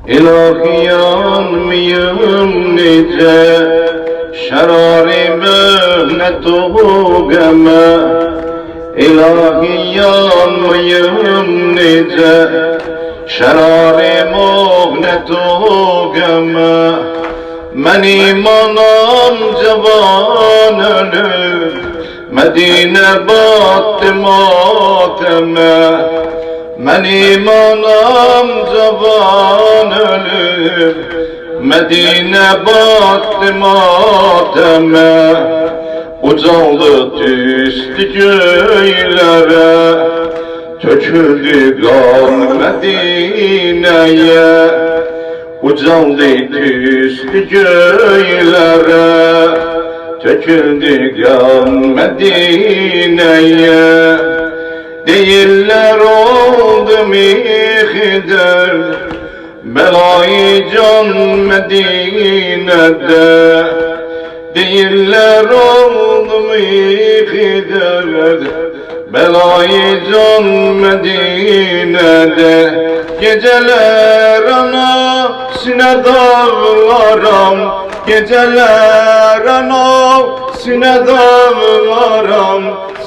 İlahi yanmayım nice şerarime ne tuğeme. İlahi yanmayım nice şerarim ne tuğeme. Men imanam cevan ölüm Medine battı mateme. Men imanam cevan ölüm Medine battı mateme. Ucaldı düştü göğlere töküldü kan Medine'ye. Ucaldı düştü göğlere töküldü kan Medine'ye. Değiller oldu mihder belayı can Medine'de. Değiller oldu mihder belayı can Medine'de. Geceler anasına dağlarım, geceler anasına dağlarım.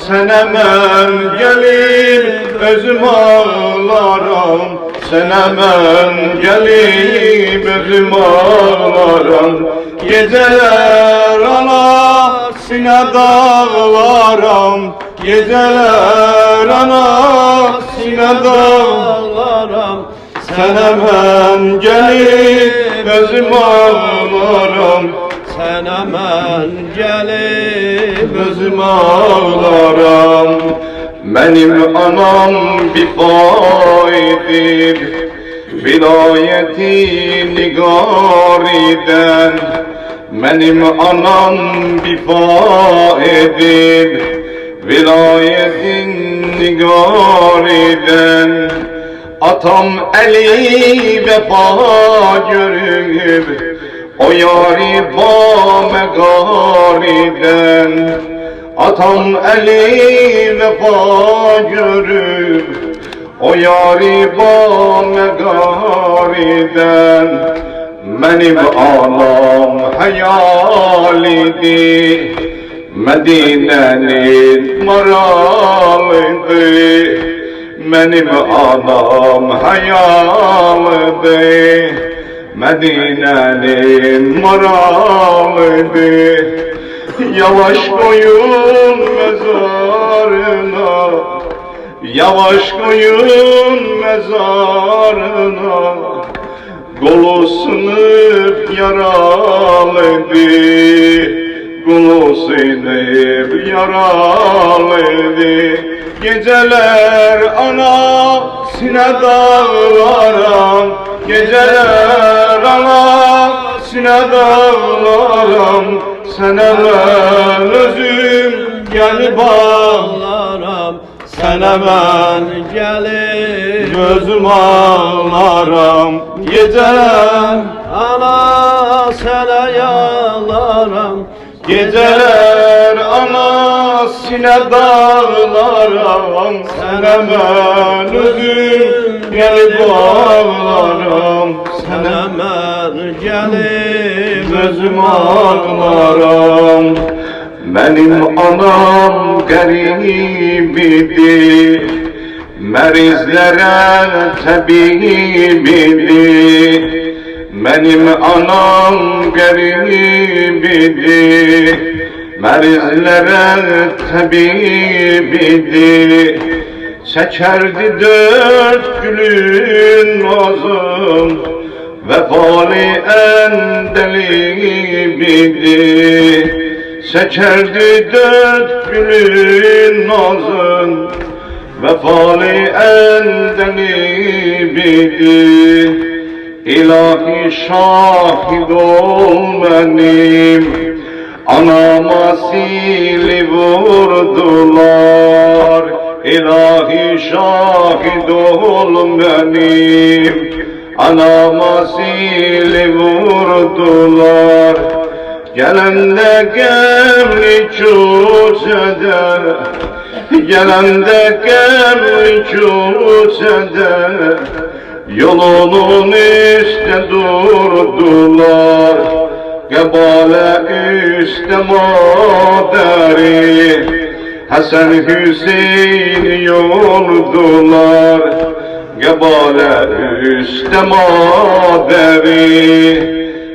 Sen hemen gelip özüm ağlarım, sen hemen gelip özüm ağlarım. Geceler anasına dağlarım, geceler anasına dağlarım. Sen hemen gelip özüm ağlarım, sen hemen gelip özüm ağlarım. Benim anam bir faydir vilayeti nigariden. Benim anam bir faydir vilayetin nigariden. Atam eli vefa görüp o yâri bâme gâriden. Atam eli vefa görüp o yâri bâme gâriden. Benim anam hayalidi Medine'nin maralıydı. Benim anam hayalidi Medine'nin maralıydı. Yavaş koyun mezarına, yavaş koyun mezarına. Kolu sınıp yaralıydı, kolu sınıp yaralıydı. Geceler anasına dağlarım, geceler anasına dağlarım. Sen hemen özüm gelip ağlarım, sen hemen gelip gözüm ağlarım. Geceler ana sana yağlarım, geceler anasına dağlarım. Sen hemen özüm gelip ağlarım, sen hemen gelip gözüm ağlarım. Benim anam garibidir, merizlere tabibidir. Benim anam garibidir, merizlere tabibidir. Çekerdi dört gülün nazım, vefalı endelibidir. Çekerdi dört gülün nazım, vefalı endelibidir. İlahi şahid ol benim anama sili vurdular. İlahi şahid ol benim anama sili vurdular. Gelen de gemli çocuğda, gelen de gemli çocuğda, yolunun üstü neşe durdular, Gebale üstte maderi, Hasan Hüseyin yordular, Gebale üstte maderi,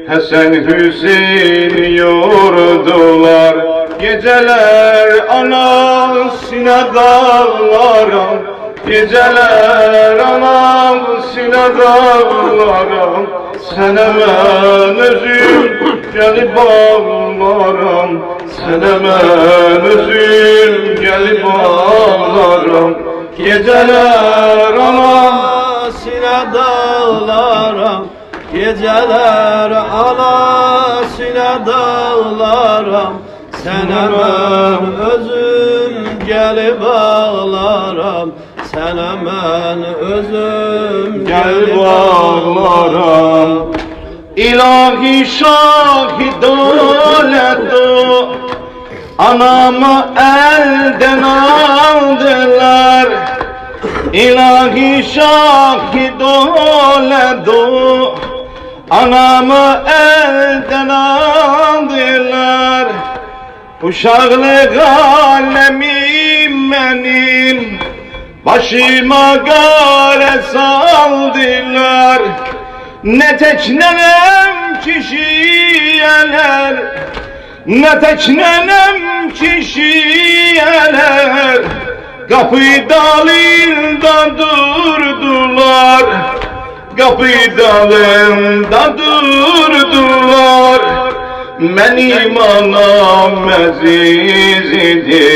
Hasan Hüseyin yordular. Geceler anasına dağlarım, geceler anasına dağlarım, Sene ben özüm gelip ağlarım, Sene ben özüm gelip ağlarım. Geceler anasına dağlarım, geceler anasına dağlarım, Sene ben özüm gelip ağlarım, Sene ben özüm gelip ağlarım. İlahi şahid oledu, anamı elden aldılar. İlahi şahid oledu, anamı elden aldılar. Uşaklık alemim benim, başıma gale saldılar. Ne teknenem kişiyeler, ne teknenem kişiyeler, kapı dalında durdular, kapı dalında durdular. Benim anam aziz idi,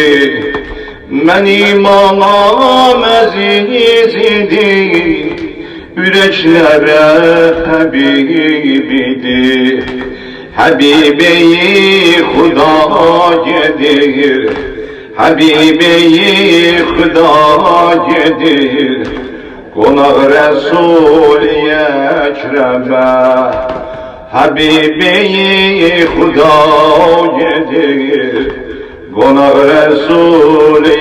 benim anam aziz idi, yüreklere Habibidir, Habibi-i Huda gedir, Habibi-i Huda gedir. Konak Resul-i Ekrem'e, Habibi-i Huda gedir. Konak Resul-i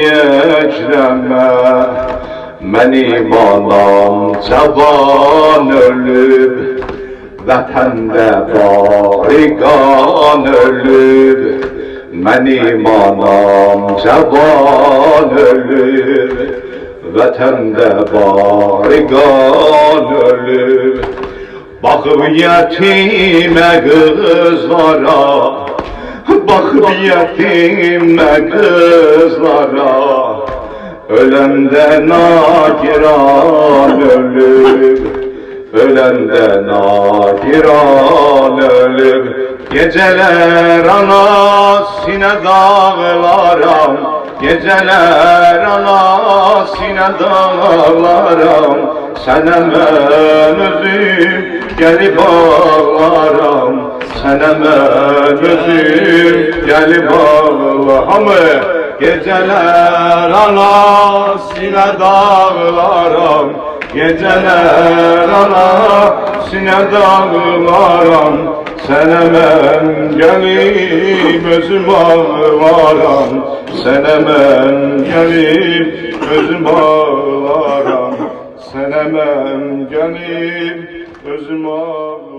Ekrem'e, benim anam cavan ölüp, vatanda barigan ölüp. Benim anam cavan ölüp, vatanda barigan ölüp. Bakıp yetime kızlara, bakıp yetime kızlara, ölende nagiran ölüp, ölende nagiran ölüp. Geceler anasına dağlarım, geceler anasına dağlarım, Sene ben özüm gelip ağlarım, Sene ben özüm gelip ağlarım. Geceler anasına dağlarım, geceler anasına dağlarım, Sene ben gelip özüm ağlarım, Sene ben gelip özüm ağlarım, Sene ben gelip özüm ağlarım.